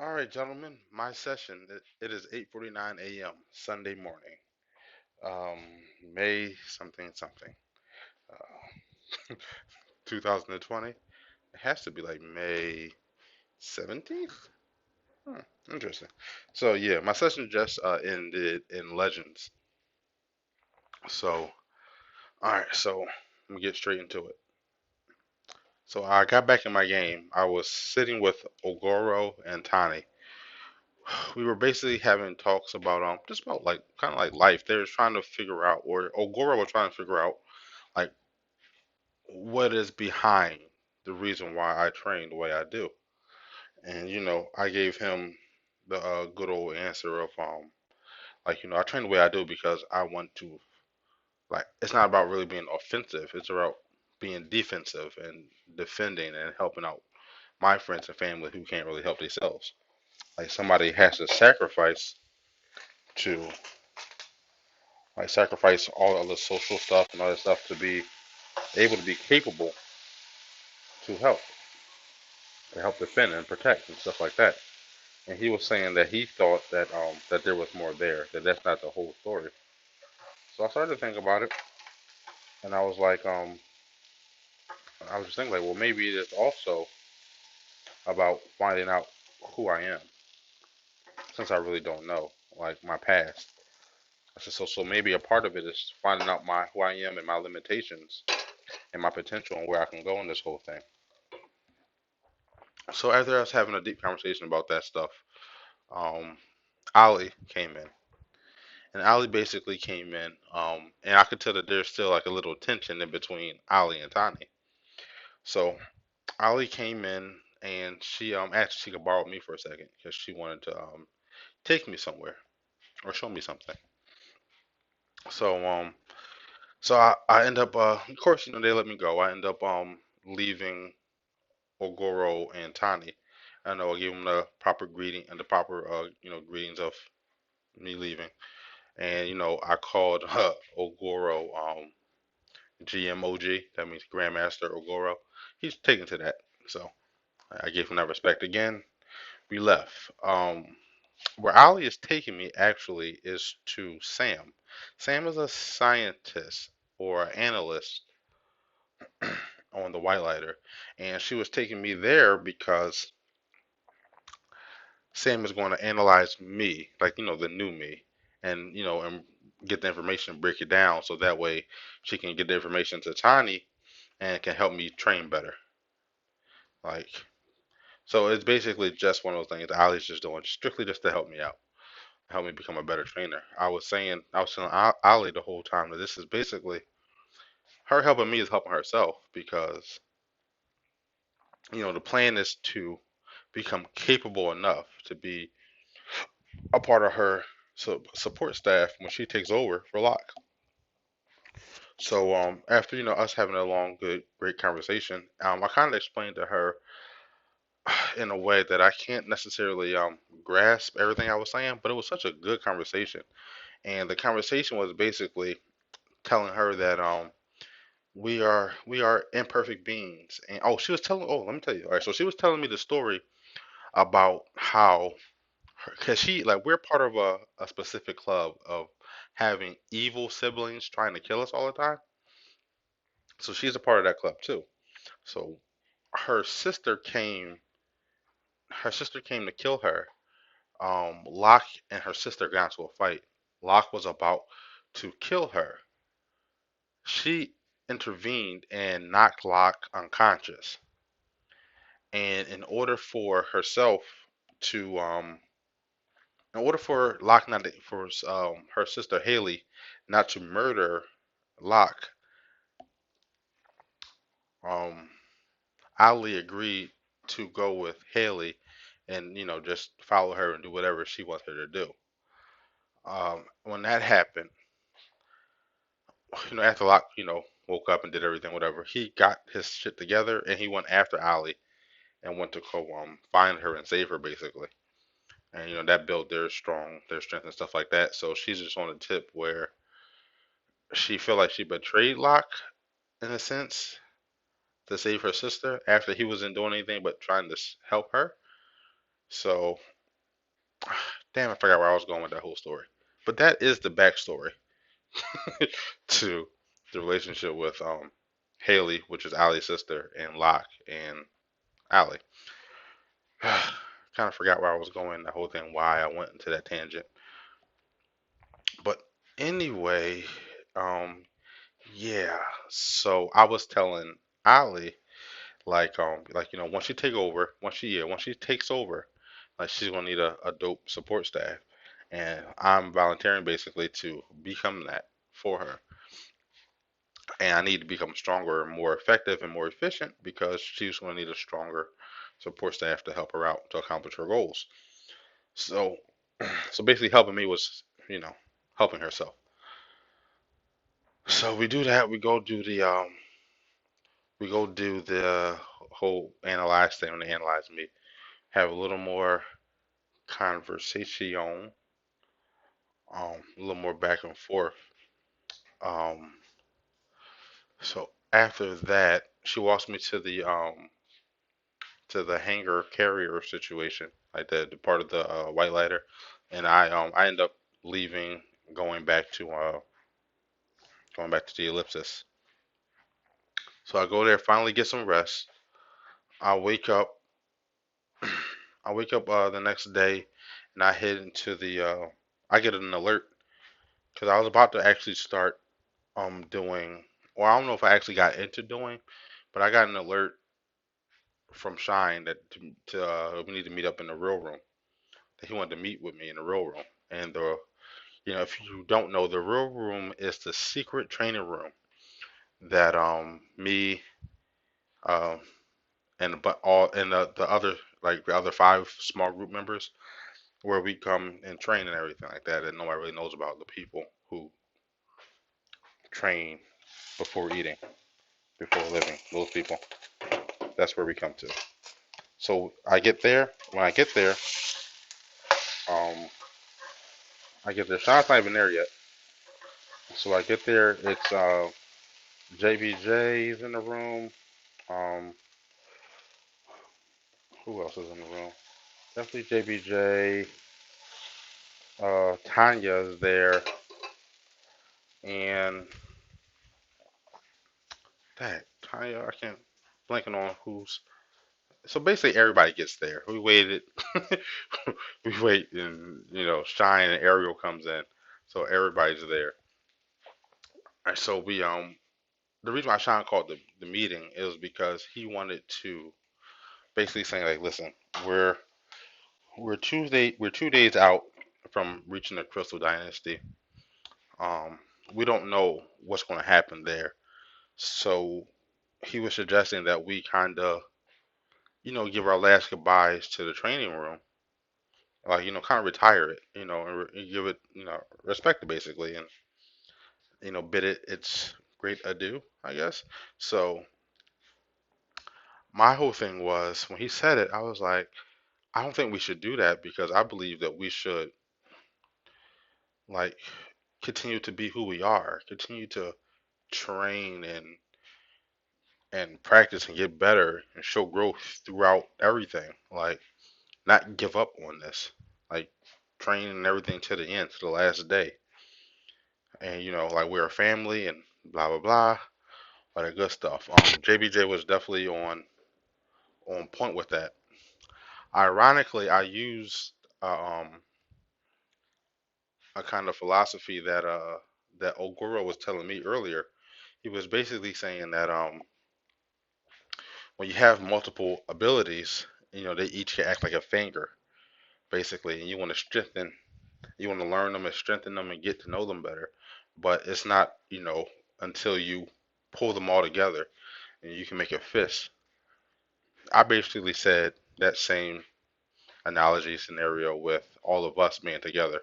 All right, gentlemen, my session. It is 8:49 a.m. Sunday morning. Um, May something something. 2020. It has to be like May 17th. Hmm, interesting. So yeah, my session just ended in Legends. So all right, so let me get straight into it. So I got back in my game. I was sitting with Ogoro and Tani. We were basically having talks about just about like kind of like life. They were trying to figure out, or Ogoro was trying to figure out like what is behind the reason why I train the way I do. And I gave him the good old answer of like I train the way I do because I want to, like, it's not about really being offensive. It's about being defensive and defending and helping out my friends and family who can't really help themselves. Like somebody has to to sacrifice all of the social stuff and all that stuff to be able to be capable to help defend and protect and stuff like that. And he was saying that he thought that there was more there, that that's not the whole story. So I started to think about it, and I was just thinking like, well, maybe it is also about finding out who I am, since I really don't know, like my past. I said, so maybe a part of it is finding out my who I am and my limitations and my potential and where I can go in this whole thing. So after us having a deep conversation about that stuff, um, Ali came in, and Ali basically came in, and I could tell that there's still like a little tension in between Ali and Tani. So Ali came in, and she asked if she could borrow me for a second because she wanted to take me somewhere or show me something. So I end up of course they let me go. I end up leaving Ogoro and Tani. I know I gave them the proper greeting and the proper greetings of me leaving. And I called Ogoro GMOG. That means Grandmaster Ogoro. He's taken to that, so I gave him that respect again. We left. Where Ali is taking me actually is to Sam. Sam is a scientist or an analyst on the Whitelighter, and she was taking me there because Sam is going to analyze me, like the new me, and get the information, break it down, so that way she can get the information to Tiny and it can help me train better. Like, so it's basically just one of those things that Ali's just doing strictly just to help me out, help me become a better trainer. I was telling Ali the whole time that this is basically her helping me is helping herself because the plan is to become capable enough to be a part of her support staff when she takes over for Locke. So after us having a long, good, great conversation, I kind of explained to her in a way that I can't necessarily grasp everything I was saying, but it was such a good conversation, and the conversation was basically telling her that we are imperfect beings, and she was telling let me tell you, all right, so she was telling me the story about how because she like we're part of a specific club of having evil siblings trying to kill us all the time. So she's a part of that club too. So her sister came her sister came to kill her. Locke and her sister got into a fight. Locke was about to kill her. She intervened and knocked Locke unconscious. And to in order for Locke not to, for her sister Haley not to murder Locke, um, Ali agreed to go with Haley and just follow her and do whatever she wants her to do. When that happened, after Locke woke up and did everything, whatever, he got his shit together and he went after Ali and went to go find her and save her basically. And that built their strength and stuff like that. So she's just on a tip where she felt like she betrayed Locke in a sense to save her sister after he wasn't doing anything but trying to help her. So Damn, I forgot where I was going with that whole story. But that is the backstory to the relationship with Haley, which is Allie's sister, and Locke and Allie. Kind of forgot where I was going, the whole thing, why I went into that tangent. But anyway, um, yeah. So I was telling Allie, like once she take over, once she takes over, like she's gonna need a dope support staff, and I'm volunteering basically to become that for her. And I need to become stronger and more effective and more efficient because she's gonna need a stronger support staff to help her out to accomplish her goals. So, so basically, helping me was, helping herself. So we do that. We go do the whole analyze thing when they analyze me. Have a little more conversation, a little more back and forth. Um, so after that, she walks me to the hangar carrier situation, like the part of the white lighter, and I end up leaving, going back to the ellipsis. So I go there, finally get some rest. I wake up. I wake up the next day, and I head into the. I get an alert because I was about to actually start doing. Well, I don't know if I actually got into doing, but I got an alert from Shine that we need to meet up in the real room. That he wanted to meet with me in the real room, and if you don't know, the real room is the secret training room that me um and but all and the other like the other five small group members where we come and train and everything like that, and nobody really knows about the people who train before eating, before living. Those people, that's where we come to. So I get there. When um, I get there. Sean's not even there yet. So I get there. It's JBJ's in the room. Um, who else is in the room? Definitely JBJ. Tanya is there, and that Tanya, I can't blanking on who's. So basically, everybody gets there. We waited. We wait, and Shine and Ariel comes in, so everybody's there. And so the reason why Sean called the meeting is because he wanted to basically say like, listen, we're we're 2 days out from reaching the Crystal Dynasty. Um, we don't know what's going to happen there, so he was suggesting that we kind of give our last goodbyes to the training room, like kind of retire it, and give it respect it basically, and bid it its great adieu, I guess. So my whole thing was when he said it, I was like, I don't think we should do that because I believe that we should like continue to be who we are, continue to train and practice and get better and show growth throughout everything. Like not give up on this. Like train and everything to the end, to the last day. And like we're a family and blah blah blah, all that good stuff. JBJ was definitely on point with that. Ironically, I used a kind of philosophy that Ogura was telling me earlier. He was basically saying that when you have multiple abilities, they each can act like a finger, basically, and you want to learn them and strengthen them and get to know them better. But it's not, until you pull them all together and you can make a fist. I basically said that same analogy scenario with all of us being together.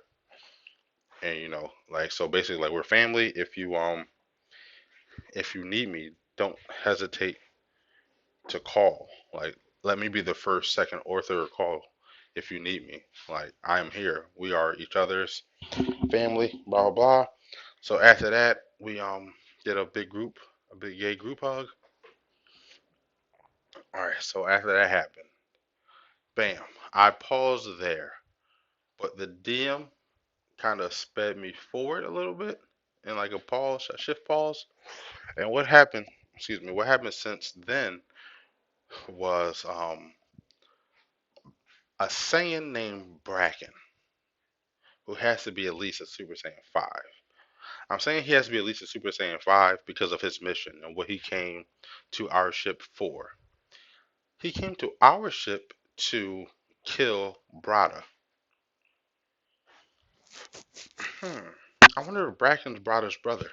And like so basically like we're family. If you need me, don't hesitate to call. Like let me be the first, second, or third call if you need me. Like I am here. We are each other's family, blah blah blah. So after that, we did a big gay group hug. All right. So after that happened, bam, I paused there. but the DM kind of sped me forward a little bit in like a pause, a shift pause. And what happened? Excuse me. What happened since then was a Saiyan named Bracken, who has to be at least a Super Saiyan 5. I'm saying he has to be at least a Super Saiyan 5 because of his mission and what he came to our ship for. He came to our ship to kill Brada. Hmm. I wonder if Bracken's Brada's brother.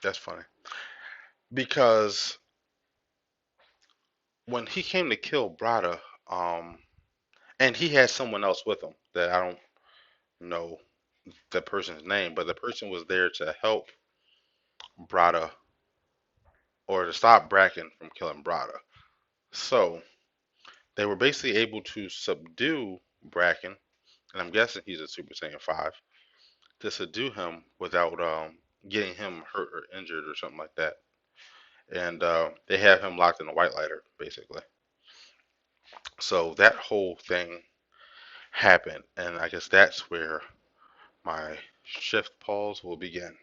That's funny. Because when he came to kill Brada, um, and he had someone else with him that I don't know the person's name, but the person was there to help Brada or to stop Bracken from killing Brada. So they were basically able to subdue Bracken, and I'm guessing he's a Super Saiyan 5, to subdue him without getting him hurt or injured or something like that. And they have him locked in a white lighter, basically. So that whole thing happened, and I guess that's where my shift pause will begin.